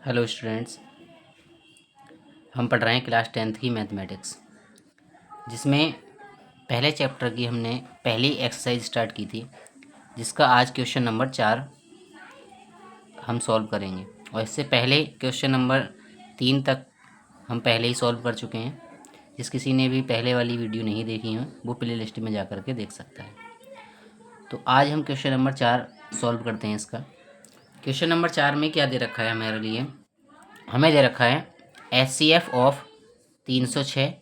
Hello students, हम पढ़ रहे हैं क्लास 10th की मैथमेटिक्स, जिसमें पहले चैप्टर की हमने पहली एक्सरसाइज स्टार्ट की थी, जिसका आज क्वेश्चन नंबर 4 हम सॉल्व करेंगे। और इससे पहले क्वेश्चन नंबर 3 तक हम पहले ही सॉल्व कर चुके हैं। जिस किसी ने भी पहले वाली वीडियो नहीं देखी है वो प्ले लिस्ट में जा कर के देख सकता है। तो आज हम क्वेश्चन नंबर 4 सॉल्व करते हैं। इसका क्वेश्चन नंबर 4 में क्या दे रखा है हमारे लिए? हमें दे रखा है HCF ऑफ 306,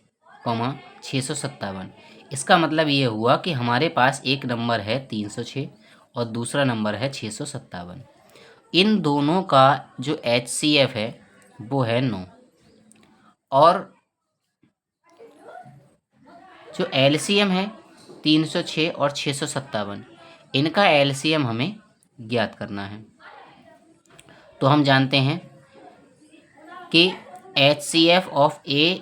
657। इसका मतलब ये हुआ कि हमारे पास एक नंबर है 306 और दूसरा नंबर है 657। इन दोनों का जो HCF है वो है 9 और जो LCM है 306 और 657, इनका LCM हमें ज्ञात करना है। तो हम जानते हैं कि HCF ऑफ A,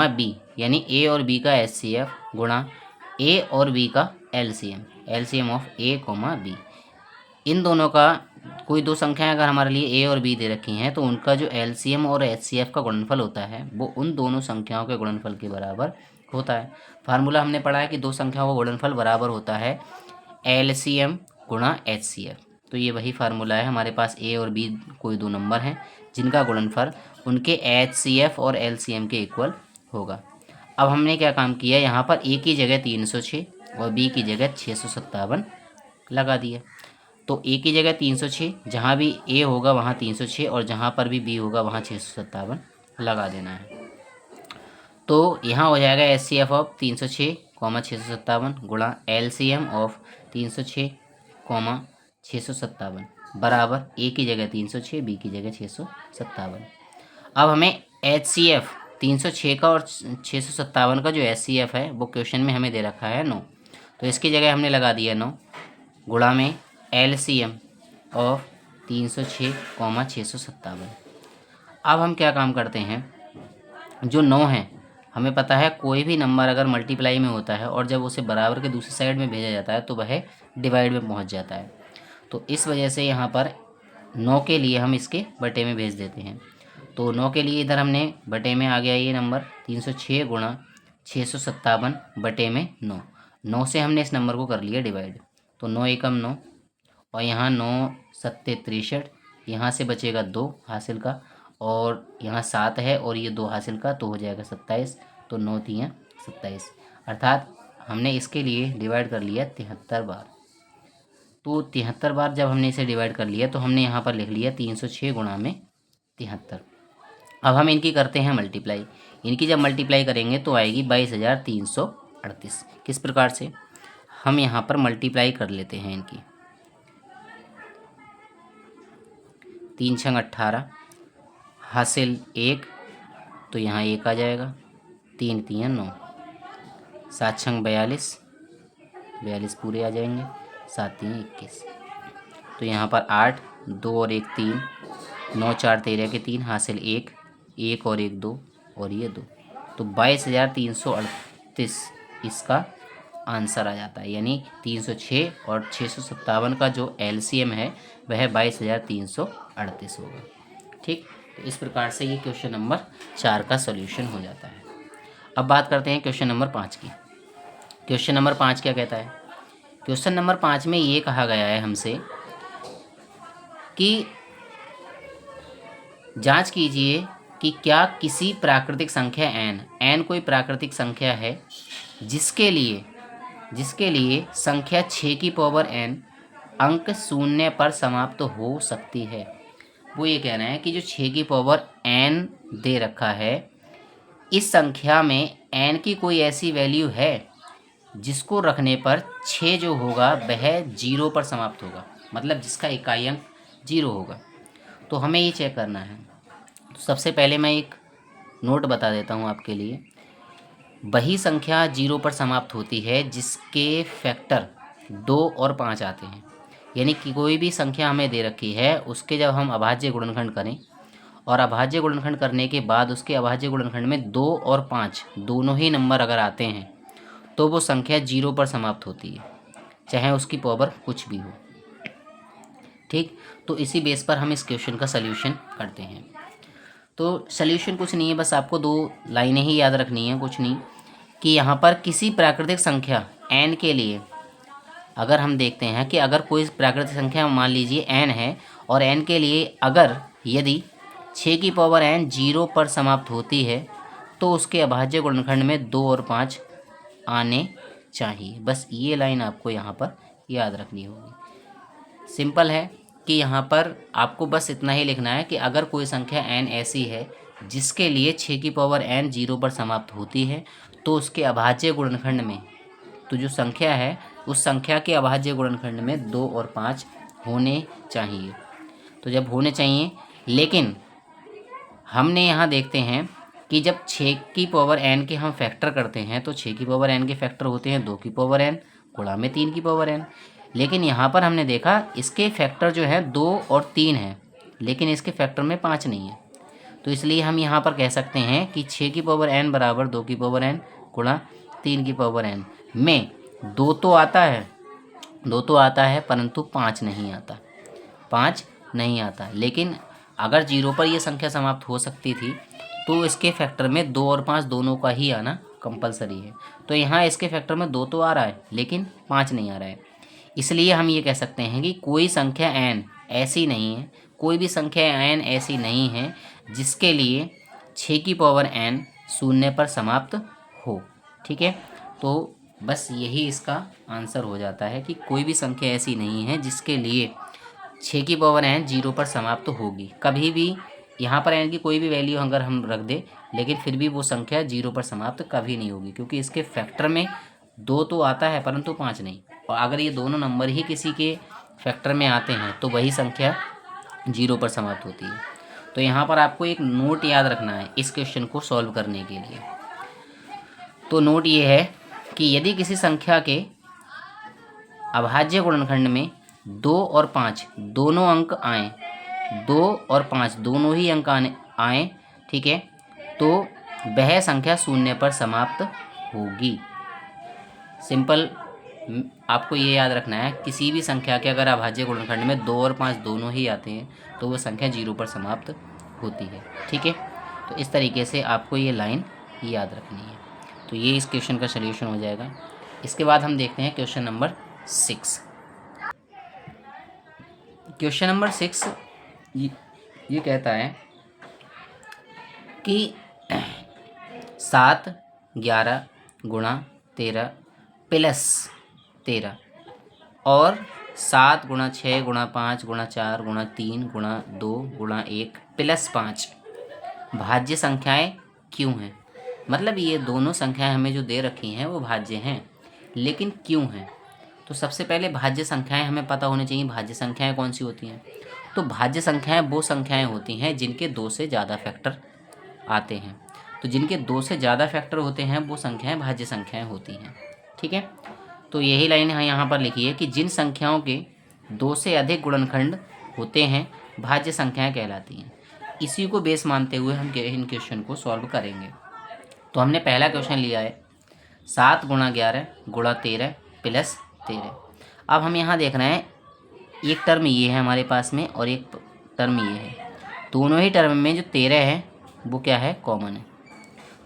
B यानी A और B का HCF गुणा A और B का LCM ऑफ A, B। इन दोनों का कोई दो संख्याएं अगर हमारे लिए A और B दे रखी हैं तो उनका जो LCM और HCF का गुणनफल होता है वो उन दोनों संख्याओं के गुणनफल के बराबर होता है। फार्मूला हमने पढ़ा है कि दो संख्याओं का गुणनफल बराबर होता है LCM गुणा HCF। तो ये वही फार्मूला है। हमारे पास A और B कोई दो नंबर हैं जिनका गुणनफल उनके HCF और LCM के इक्वल होगा। अब हमने क्या काम किया, यहाँ पर A की जगह 306 और B की जगह 657 लगा दिया। तो A की जगह 306, जहाँ भी A होगा वहाँ 306 और जहाँ पर भी B होगा वहाँ 657 लगा देना है। तो यहाँ हो जाएगा HCF ऑफ 306, 657 गुणा LCM ऑफ 306, 657 बराबर A की जगह 306, B की जगह 657। अब हमें HCF 306 का और 657 का जो HCF है वो क्वेश्चन में हमें दे रखा है 9। तो इसकी जगह हमने लगा दिया 9 गुणा में LCM ऑफ 306, 657। अब हम क्या काम करते हैं, जो 9 है हमें पता है कोई भी नंबर अगर मल्टीप्लाई में होता है और जब उसे बराबर के दूसरी साइड में भेजा जाता है तो वह डिवाइड में पहुंच जाता है। तो इस वजह से यहाँ पर 9 के लिए हम इसके बटे में भेज देते हैं। तो 9 के लिए इधर हमने बटे में आ गया ये नंबर 306 गुणा 657 बटे में 9। 9 से हमने इस नंबर को कर लिया डिवाइड। तो 9 एकम 9 और यहाँ 9 सत्ते 63, यहाँ से बचेगा 2 हासिल का और यहाँ 7 है और ये 2 हासिल का, तो हो जाएगा 27। तो 9 3 27, अर्थात हमने इसके लिए डिवाइड कर लिया 73 बार। तो 73 बार जब हमने इसे डिवाइड कर लिया तो हमने यहाँ पर लिख लिया 306 गुणा में 73। अब हम इनकी करते हैं मल्टीप्लाई। इनकी जब मल्टीप्लाई करेंगे तो आएगी 22,338। किस प्रकार से, हम यहाँ पर मल्टीप्लाई कर लेते हैं इनकी। 3 छंग 18 हासिल 1, तो यहाँ 1 आ जाएगा। 3 3 9, 7 छंग 42, 42 पूरे आ जाएंगे। 7 3 21, तो यहाँ पर 8, 2 और 1 3, 9 4 13 के 3 हासिल 1, 1 और 1 2 और ये 2। तो 22,338 इसका आंसर आ जाता है। यानी 306 और 657 का जो LCM है वह 22,338 होगा। ठीक, तो इस प्रकार से ये क्वेश्चन नंबर 4 का सॉल्यूशन हो जाता है। अब बात करते हैं क्वेश्चन नंबर 5 की। क्वेश्चन नंबर 5 क्या कहता है? क्वेश्चन नंबर 5 में ये कहा गया है हमसे कि जांच कीजिए कि क्या किसी प्राकृतिक संख्या n कोई प्राकृतिक संख्या है जिसके लिए संख्या 6 की पावर n अंक 0 पर समाप्त हो सकती है। वो ये कहना है कि जो 6 की पावर n दे रखा है, इस संख्या में n की कोई ऐसी वैल्यू है जिसको रखने पर 6 जो होगा वह 0 पर समाप्त होगा, मतलब जिसका इकाई अंक 0 होगा। तो हमें ये चेक करना है। तो सबसे पहले मैं एक नोट बता देता हूँ आपके लिए। वही संख्या 0 पर समाप्त होती है जिसके फैक्टर 2 और 5 आते हैं। यानी कि कोई भी संख्या हमें दे रखी है, उसके जब हम अभाज्य गुणनखंड करें और अभाज्य गुणनखंड करने के बाद उसके अभाज्य गुणनखंड में 2 और 5 दोनों ही नंबर अगर आते हैं तो वो संख्या 0 पर समाप्त होती है, चाहे उसकी पावर कुछ भी हो। ठीक, तो इसी बेस पर हम इस क्वेश्चन का सल्यूशन करते हैं। तो सल्यूशन कुछ नहीं है, बस आपको 2 लाइनें ही याद रखनी है, कुछ नहीं, कि यहाँ पर किसी प्राकृतिक संख्या n के लिए अगर हम देखते हैं कि अगर कोई प्राकृतिक संख्या मान लीजिए n है और n के लिए अगर यदि 6 की पावर n 0 पर समाप्त होती है तो उसके अभाज्य गुणनखंड में 2 और 5 आने चाहिए। बस ये लाइन आपको यहाँ पर याद रखनी होगी। सिंपल है कि यहाँ पर आपको बस इतना ही लिखना है कि अगर कोई संख्या n ऐसी है जिसके लिए 6 की पावर n 0 पर समाप्त होती है तो उसके अभाज्य गुणनखंड में, तो जो संख्या है उस संख्या के अभाज्य गुणनखंड में 2 और 5 होने चाहिए। तो जब होने चाहिए, लेकिन हमने यहाँ देखते हैं कि जब 6 की पावर n के हम फैक्टर करते हैं तो 6 की पावर n के फैक्टर होते हैं 2 की पावर n गुणा में 3 की पावर n। लेकिन यहाँ पर हमने देखा इसके फैक्टर जो है 2 और 3 है, लेकिन इसके फैक्टर में 5 नहीं है। तो इसलिए हम यहाँ पर कह सकते हैं कि 6 की पावर n बराबर 2 की पावर n गुणा 3 की पावर n में 2 तो आता है परंतु 5 नहीं आता, 5 नहीं आता। लेकिन अगर 0 पर यह संख्या समाप्त हो सकती थी तो इसके फैक्टर में 2 और 5 दोनों का ही आना कंपलसरी है। तो यहाँ इसके फैक्टर में 2 तो आ रहा है लेकिन 5 नहीं आ रहा है। इसलिए हम ये कह सकते हैं कि कोई संख्या n ऐसी नहीं है, कोई भी संख्या n ऐसी नहीं है जिसके लिए 6 की पावर n 0 पर समाप्त हो। ठीक है, तो बस यही इसका आंसर हो जाता है कि कोई भी संख्या ऐसी नहीं है जिसके लिए 6 की पावर n 0 पर समाप्त होगी। कभी भी यहाँ पर n की कोई भी वैल्यू अगर हम रख दें लेकिन फिर भी वो संख्या 0 पर समाप्त कभी नहीं होगी, क्योंकि इसके फैक्टर में 2 तो आता है परंतु 5 नहीं। और अगर ये दोनों नंबर ही किसी के फैक्टर में आते हैं तो वही संख्या 0 पर समाप्त होती है। तो यहाँ पर आपको एक नोट याद रखना है इस क्वेश्चन को सॉल्व करने के लिए। तो नोट ये है कि यदि किसी संख्या के अभाज्य गुणनखंड में 2 और 5 दोनों अंक आए, 2 और 5 दोनों ही अंक आए, ठीक है, तो वह संख्या 0 पर समाप्त होगी। सिंपल, आपको ये याद रखना है, किसी भी संख्या के अगर अभाज्य गुणनखंड में 2 और 5 दोनों ही आते हैं तो वो संख्या 0 पर समाप्त होती है। ठीक है, तो इस तरीके से आपको ये लाइन याद रखनी है। तो ये इस क्वेश्चन का सलूशन हो जाएगा। इसके बाद हम देखते हैं क्वेश्चन नंबर 6। क्वेश्चन नंबर 6 ये कहता है कि 7, 11 गुणा 13 प्लस 13 और 7 गुणा 6 गुणा 5 गुणा 4 गुणा 3 गुणा 2 गुणा 1 प्लस 5 भाज्य संख्याएं क्यों हैं। मतलब ये दोनों संख्याएं हमें जो दे रखी हैं वो भाज्य हैं, लेकिन क्यों हैं। तो सबसे पहले भाज्य संख्याएं हमें पता होनी चाहिए। भाज्य संख्याएं कौन सी होती हैं। तो भाज्य संख्याएं वो संख्याएं होती हैं जिनके 2 से ज़्यादा फैक्टर आते हैं। तो जिनके 2 से ज़्यादा फैक्टर होते हैं वो संख्याएं भाज्य संख्याएं होती हैं। ठीक है, तो यही लाइन यहाँ पर लिखी है कि जिन संख्याओं के 2 से अधिक गुणनखंड होते हैं भाज्य संख्याएं कहलाती हैं। इसी को बेस मानते हुए हम इन क्वेश्चन को सॉल्व करेंगे। तो हमने पहला क्वेश्चन लिया है 7 गुणा 11 गुणा 13 प्लस 13। अब हम यहाँ देख रहे हैं एक टर्म ये है हमारे पास में और एक टर्म ये है। दोनों ही टर्म में जो 13 है वो क्या है, कॉमन है।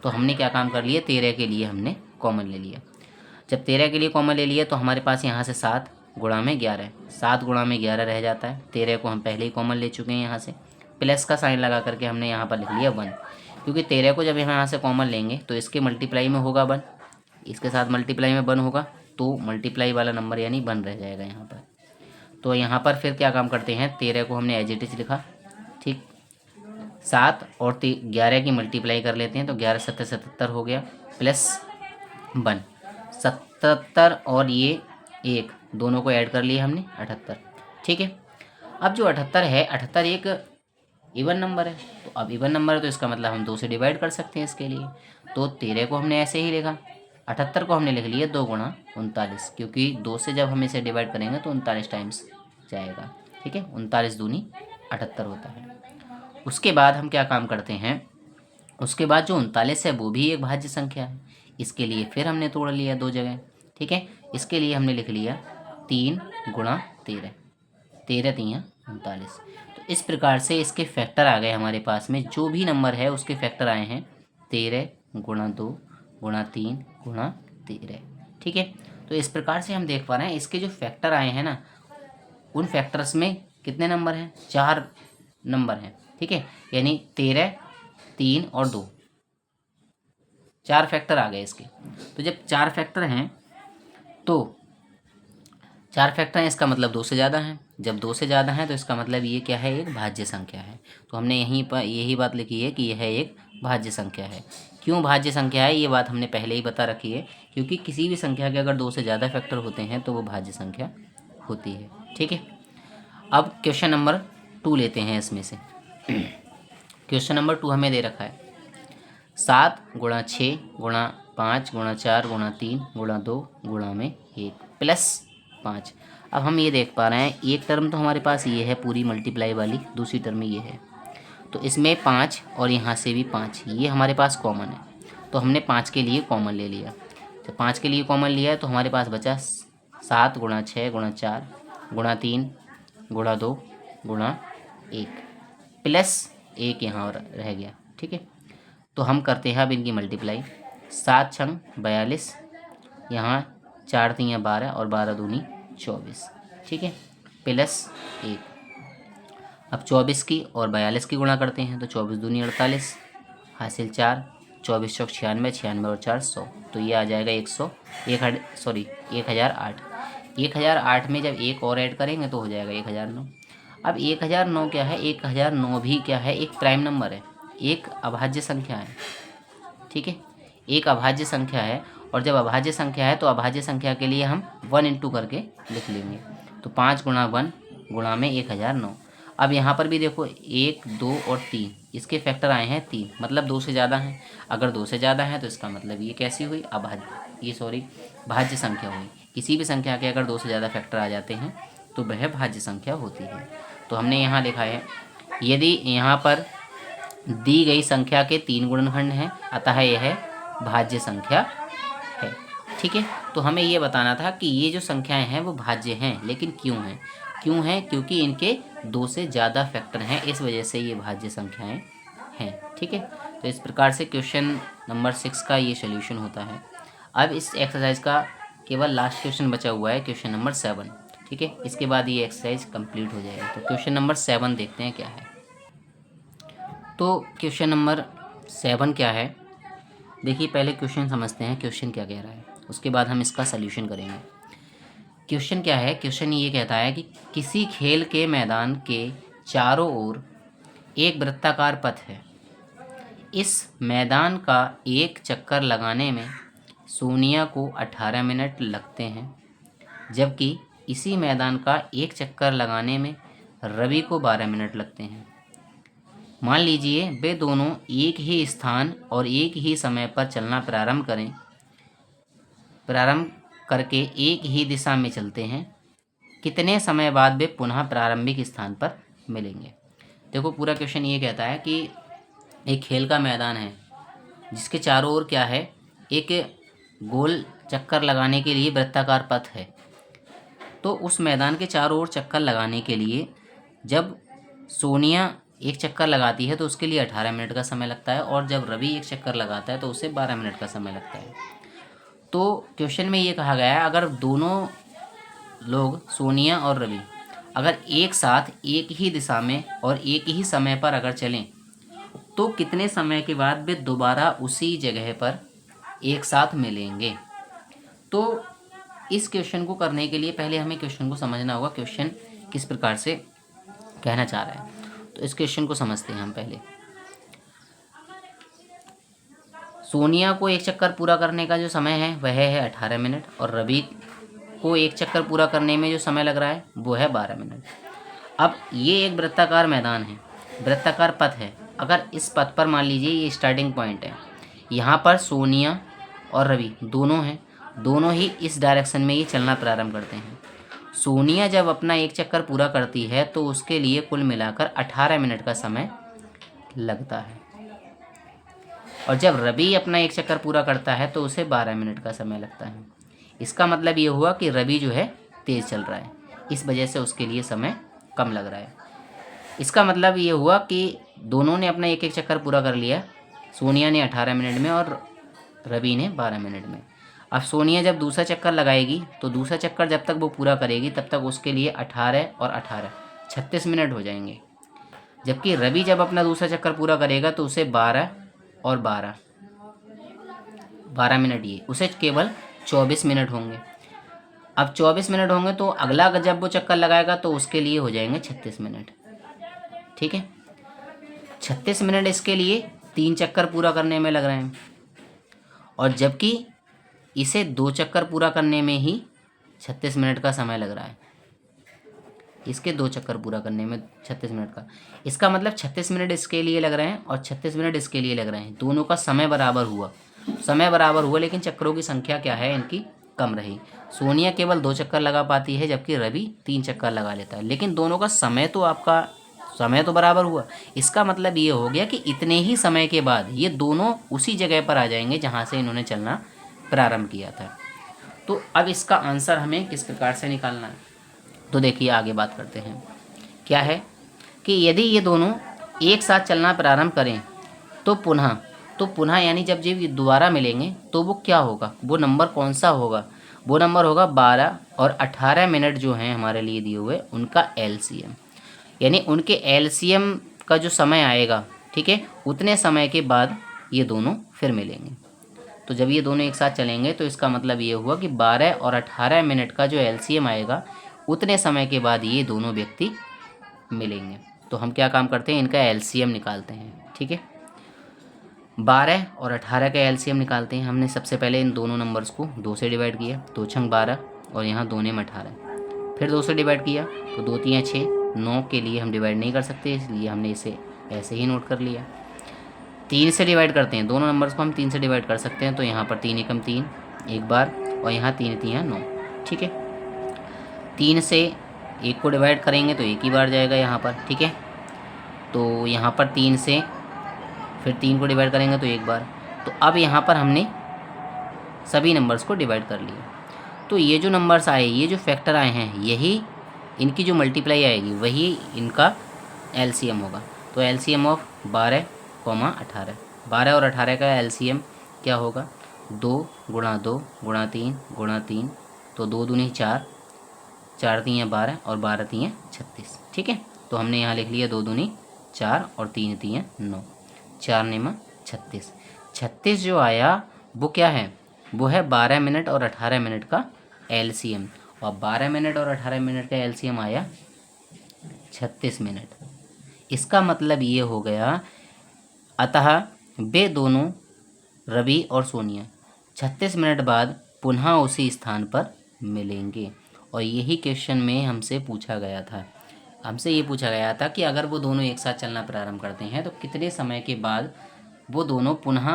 तो हमने क्या काम कर लिया, 13 के लिए हमने कॉमन ले लिया। जब 13 के लिए कॉमन ले लिया तो हमारे पास यहाँ से 7 गुणा में 11, 7 गुणा में 11 रह जाता है। 13 को हम पहले ही कॉमन ले चुके हैं, यहाँ से प्लस का साइन लगा करके हमने यहाँ पर लिख लिया 1, क्योंकि 13 को जब हम यहाँ से कॉमन लेंगे तो इसके मल्टीप्लाई में होगा 1, इसके साथ मल्टीप्लाई में 1 होगा, तो मल्टीप्लाई वाला नंबर यानी 1 रह जाएगा यहाँ पर। तो यहाँ पर फिर क्या काम करते हैं, 13 को हमने एज इट इज लिखा, ठीक, 7 और 11 की मल्टीप्लाई कर लेते हैं तो 11 7 77 हो गया, प्लस 1 77 और ये 1 दोनों को ऐड कर लिया हमने 78। ठीक है, अब जो 78 है, 78 एक इवन नंबर है। तो अब इवन नंबर है तो इसका मतलब हम 2 से डिवाइड कर सकते हैं इसके लिए। तो 13 को हमने ऐसे ही लिखा, 78 को हमने लिख लिया 2 गुणा 39, क्योंकि 2 से जब हम इसे डिवाइड करेंगे तो 39 टाइम्स जाएगा। ठीक है, 39 दूनी 78 होता है। उसके बाद हम क्या काम करते हैं, उसके बाद जो 39 है वो भी एक भाज्य संख्या है, इसके लिए फिर हमने तोड़ लिया 2 जगह। ठीक है, इसके लिए हमने लिख लिया 3 गुणा 13, 13 3 39। तो इस प्रकार से इसके फैक्टर आ गए हमारे पास में, जो भी नंबर है उसके फैक्टर आए हैं 13 गुणा 2 गुणा 3 गुणा 13। ठीक है, तो इस प्रकार से हम देख पा रहे हैं इसके जो फैक्टर आए हैं ना, उन फैक्टर्स में कितने नंबर हैं, 4 नंबर हैं। ठीक है, यानी 13, 3 और 2, 4 फैक्टर आ गए इसके। तो जब 4 फैक्टर हैं तो 4 फैक्टर हैं, इसका मतलब 2 से ज़्यादा हैं। जब 2 से ज़्यादा हैं तो इसका मतलब ये क्या है, एक भाज्य संख्या है। तो हमने यहीं पर यही बात लिखी है कि यह एक भाज्य संख्या है। क्यों भाज्य संख्या है, ये बात हमने पहले ही बता रखी है, क्योंकि किसी भी संख्या के अगर 2 से ज़्यादा फैक्टर होते हैं तो वो भाज्य संख्या होती है। ठीक है, अब क्वेश्चन नंबर 2 लेते हैं इसमें से। क्वेश्चन नंबर 2 हमें दे रखा है 7 गुणा 6 गुणा 5 गुणा 4 गुणा 3 गुणा 2 गुणा में 1 प्लस 5। अब हम ये देख पा रहे हैं, एक टर्म तो हमारे पास ये है पूरी मल्टीप्लाई वाली, दूसरी टर्म में ये है, तो इसमें 5 और यहाँ से भी 5, ये हमारे पास कॉमन है, तो हमने 5 के लिए कॉमन ले लिया। जब 5 के लिए कॉमन लिया है तो हमारे पास बचा 7 गुणा 6 गुणा 4 गुणा 3 गुणा 2 गुणा 1 प्लस 1 यहाँ रह गया। ठीक है, तो हम करते हैं अब इनकी मल्टीप्लाई। 7 छंग 42, यहाँ 4 तियाँ 12 और 12 दूनी 24। ठीक है, प्लस 1। अब 24 की और 42 की गुणा करते हैं तो 24 दूनी 48, हासिल 4, 24 चौक 96, 96 और 4 100, तो ये आ जाएगा 1008। 1008 में जब एक और ऐड करेंगे तो हो जाएगा 1009। अब 1009 क्या है, 1009 भी क्या है, एक प्राइम नंबर है, एक अभाज्य संख्या है। ठीक है, एक अभाज्य संख्या है, और जब अभाज्य संख्या है तो अभाज्य संख्या के लिए हम 1 इंटू करके लिख लेंगे, तो 5 गुणा 1 गुणा में 1009। अब यहाँ पर भी देखो 1 2 और 3, इसके फैक्टर आए हैं 3, मतलब 2 से ज़्यादा हैं। अगर 2 से ज़्यादा हैं तो इसका मतलब ये कैसी हुई, भाज्य संख्या हुई। किसी भी संख्या के अगर 2 से ज़्यादा फैक्टर आ जाते हैं तो वह भाज्य संख्या होती है। तो हमने यहाँ लिखा है, यदि यहाँ पर दी गई संख्या के 3 गुणनखंड हैं अतः यह भाज्य संख्या है। ठीक है, तो हमें ये बताना था कि ये जो संख्याएं हैं वो भाज्य हैं, लेकिन क्यों हैं, क्योंकि इनके 2 से ज़्यादा फैक्टर हैं, इस वजह से ये भाज्य संख्याएं हैं। ठीक है, तो इस प्रकार से क्वेश्चन नंबर 6 का ये सोल्यूशन होता है। अब इस एक्सरसाइज का केवल लास्ट क्वेश्चन बचा हुआ है, क्वेश्चन नंबर 7। ठीक है, इसके बाद ये एक्सरसाइज कंप्लीट हो जाएगा। तो क्वेश्चन नंबर 7 देखते हैं क्या है। तो क्वेश्चन नंबर 7 क्या है, देखिए पहले क्वेश्चन समझते हैं क्वेश्चन क्या कह रहा है, उसके बाद हम इसका सल्यूशन करेंगे। क्वेश्चन क्या है, क्वेश्चन ये कहता है कि किसी खेल के मैदान के चारों ओर एक वृत्ताकार पथ है। इस मैदान का एक चक्कर लगाने में सोनिया को 18 मिनट लगते हैं, जबकि इसी मैदान का एक चक्कर लगाने में रवि को 12 मिनट लगते हैं। मान लीजिए वे दोनों एक ही स्थान और एक ही समय पर चलना प्रारंभ करके एक ही दिशा में चलते हैं। कितने समय बाद वे पुनः प्रारंभिक स्थान पर मिलेंगे। देखो पूरा क्वेश्चन ये कहता है कि एक खेल का मैदान है जिसके चारों ओर क्या है, एक गोल चक्कर लगाने के लिए वृत्ताकार पथ है। तो उस मैदान के चारों ओर चक्कर लगाने के लिए जब सोनिया एक चक्कर लगाती है तो उसके लिए 18 मिनट का समय लगता है, और जब रवि एक चक्कर लगाता है तो उसे 12 मिनट का समय लगता है। तो क्वेश्चन में ये कहा गया है, अगर दोनों लोग सोनिया और रवि अगर एक साथ एक ही दिशा में और एक ही समय पर अगर चलें तो कितने समय के बाद वे दोबारा उसी जगह पर एक साथ मिलेंगे। तो इस क्वेश्चन को करने के लिए पहले हमें क्वेश्चन को समझना होगा, क्वेश्चन किस प्रकार से कहना चाह रहा है। तो इस क्वेश्चन को समझते हैं हम पहले। सोनिया को एक चक्कर पूरा करने का जो समय है वह है 18 मिनट, और रवि को एक चक्कर पूरा करने में जो समय लग रहा है वो है 12 मिनट। अब ये एक वृत्ताकार मैदान है, वृत्ताकार पथ है। अगर इस पथ पर मान लीजिए ये स्टार्टिंग पॉइंट है, यहाँ पर सोनिया और रवि दोनों हैं, दोनों ही इस डायरेक्शन में ये चलना प्रारंभ करते हैं। सोनिया जब अपना एक चक्कर पूरा करती है तो उसके लिए कुल मिलाकर 18 मिनट का समय लगता है, और जब रवि अपना एक चक्कर पूरा करता है तो उसे 12 मिनट का समय लगता है। इसका मतलब ये हुआ कि रवि जो है तेज़ चल रहा है, इस वजह से उसके लिए समय कम लग रहा है। इसका मतलब ये हुआ कि दोनों ने अपना एक एक चक्कर पूरा कर लिया। सोनिया ने 18 मिनट में और रवि ने 12 मिनट में। अब सोनिया जब दूसरा चक्कर लगाएगी तो दूसरा चक्कर जब तक वो पूरा करेगी तब तक उसके लिए 18 और 18 36 मिनट हो जाएंगे। जबकि रवि जब अपना दूसरा चक्कर पूरा करेगा तो उसे 12 और 12 मिनट, ये उसे केवल 24 मिनट होंगे। अब 24 मिनट होंगे तो अगला जब वो चक्कर लगाएगा तो उसके लिए हो जाएंगे 36 मिनट। ठीक है, 36 मिनट इसके लिए 3 चक्कर पूरा करने में लग रहे हैं, और जबकि इसे 2 चक्कर पूरा करने में ही 36 मिनट का समय लग रहा है। इसके 2 चक्कर पूरा करने में 36 मिनट का, इसका मतलब 36 मिनट इसके लिए लग रहे हैं और 36 मिनट इसके लिए लग रहे हैं। दोनों का समय बराबर हुआ, लेकिन चक्करों की संख्या क्या है इनकी, कम रही। सोनिया केवल 2 चक्कर लगा पाती है जबकि रवि 3 चक्कर लगा लेता है, लेकिन दोनों का समय तो बराबर हुआ। इसका मतलब ये हो गया कि इतने ही समय के बाद ये दोनों उसी जगह पर आ जाएंगे जहाँ से इन्होंने चलना प्रारंभ किया था। तो अब इसका आंसर हमें किस प्रकार से निकालना है, तो देखिए आगे बात करते हैं। क्या है कि यदि ये दोनों एक साथ चलना प्रारंभ करें तो पुनः यानी जब ये दोबारा मिलेंगे तो वो क्या होगा, वो नंबर कौन सा होगा, वो नंबर होगा 12 और 18 मिनट जो हैं हमारे लिए दिए हुए उनका एलसीएम। यानी उनके एलसीएम का जो समय आएगा, ठीक है, उतने समय के बाद ये दोनों फिर मिलेंगे। तो जब ये दोनों एक साथ चलेंगे तो इसका मतलब ये हुआ कि 12 और 18 मिनट का जो एलसीएम आएगा उतने समय के बाद ये दोनों व्यक्ति मिलेंगे। तो हम क्या काम करते हैं, इनका एलसीएम निकालते हैं। ठीक है, 12 और 18 का एलसीएम निकालते हैं। हमने सबसे पहले इन दोनों नंबर्स को 2 से डिवाइड किया, 2 छंग 12 और यहाँ 2 में 18, फिर 2 से डिवाइड किया तो 2 3 6, 9 के लिए हम डिवाइड नहीं कर सकते इसलिए हमने इसे ऐसे ही नोट कर लिया। 3 से डिवाइड करते हैं, दोनों नंबर्स को हम 3 से डिवाइड कर सकते हैं, तो यहाँ पर 3 एकम 3 एक बार और यहाँ 3 3 9। ठीक है, 3 से 1 को डिवाइड करेंगे तो एक ही बार जाएगा यहाँ पर। ठीक है, तो यहाँ पर 3 से फिर 3 को डिवाइड करेंगे तो एक बार। तो अब यहाँ पर हमने सभी नंबर्स को डिवाइड कर लिया। तो ये जो नंबर्स आए, ये जो फैक्टर आए हैं, यही इनकी जो मल्टीप्लाई आएगी वही इनका एलसीएम होगा। तो एलसीएम ऑफ 12, 18, 12 और 18 का एलसीएम क्या होगा, 2 गुणा 2 गुणा 3 गुणा 3, तो 2 दूनी 4, 4 3 12 और 12 3 36। ठीक है, तो हमने यहाँ लिख लिया 2 दूनी 4 और 3 3 9, 4 9 36। 36 जो आया वो क्या है, वो है 12 मिनट और 18 मिनट का एलसीएम, और 12 मिनट और 18 मिनट का एलसीएम आया 36 मिनट। इसका मतलब ये हो गया, अतः वे दोनों रवि और सोनिया 36 मिनट बाद पुनः उसी स्थान पर मिलेंगे। और यही क्वेश्चन में हमसे पूछा गया था, हमसे ये पूछा गया था कि अगर वो दोनों एक साथ चलना प्रारंभ करते हैं तो कितने समय के बाद वो दोनों पुनः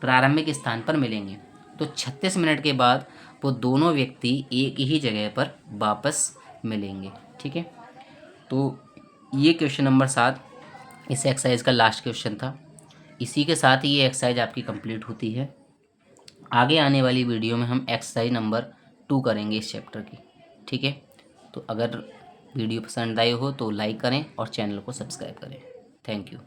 प्रारंभिक स्थान पर मिलेंगे। तो 36 मिनट के बाद वो दोनों व्यक्ति एक ही जगह पर वापस मिलेंगे। ठीक है, तो ये क्वेश्चन नंबर 7 इस एक्सरसाइज का लास्ट क्वेश्चन था। इसी के साथ ही ये एक्सरसाइज आपकी कंप्लीट होती है। आगे आने वाली वीडियो में हम एक्सरसाइज नंबर 2 करेंगे इस चैप्टर की। ठीक है, तो अगर वीडियो पसंद आई हो तो लाइक करें और चैनल को सब्सक्राइब करें। Thank you.